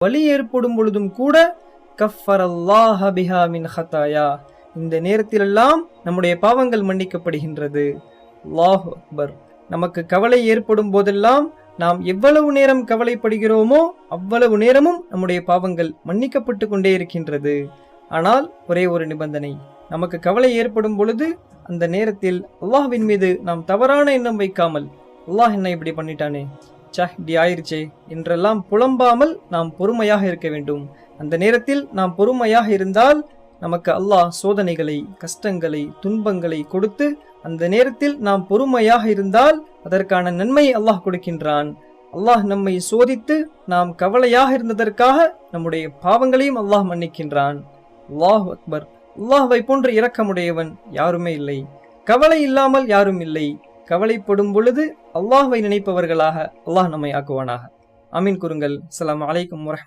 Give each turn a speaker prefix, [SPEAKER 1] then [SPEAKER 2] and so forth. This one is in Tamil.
[SPEAKER 1] வலி ஏற்படும் பொழுதும் கூட கஃபரல்லாஹ பிஹா மின் ஹதாயா, இந்த நேரத்திலெல்லாம் நம்முடைய பாவங்கள் மன்னிக்கப்படுகின்றது. அல்லாஹு அக்பர். நமக்கு கவலை ஏற்படும் போதெல்லாம் நாம் எவ்வளவு நேரம் கவலைப்படுகிறோமோ அவ்வளவு நேரமும் நம்முடைய பாவங்கள் மன்னிக்கப்பட்டு கொண்டே இருக்கின்றது. ஆனால் ஒரே ஒரு நிபந்தனை, நமக்கு கவலை ஏற்படும் பொழுது அந்த நேரத்தில் அல்லாஹ்வின் மீது நாம் தவறான எண்ணம் வைக்காமல், அல்லாஹ் என்ன இப்படி பண்ணிட்டானே, இப்படி ஆயிருச்சே என்றெல்லாம் புலம்பாமல் நாம் பொறுமையாக இருக்க வேண்டும். அந்த நேரத்தில் நாம் பொறுமையாக இருந்தால் நமக்கு அல்லாஹ் சோதனைகளை, கஷ்டங்களை, துன்பங்களை கொடுத்து அந்த நேரத்தில் நாம் பொறுமையாக இருந்தால் அதற்கான நன்மை அல்லாஹ் கொடுக்கின்றான். அல்லாஹ் நம்மை சோதித்து நாம் கவலையாக இருந்ததற்காக நம்முடைய பாவங்களையும் அல்லாஹ் மன்னிக்கின்றான். அல்லாஹு அக்பர். அல்லாஹ்வை போன்று இரக்கமுடையவன் யாருமே இல்லை. கவலை இல்லாமல் யாரும் இல்லை. கவலைப்படும் பொழுது அல்லாஹ்வை நினைப்பவர்களாக அல்லாஹ் நம்மை ஆக்குவானாக. ஆமீன் கூறுங்கள். அஸ்ஸலாமு அலைக்கும் வரஹ்மத்துல்லாஹி.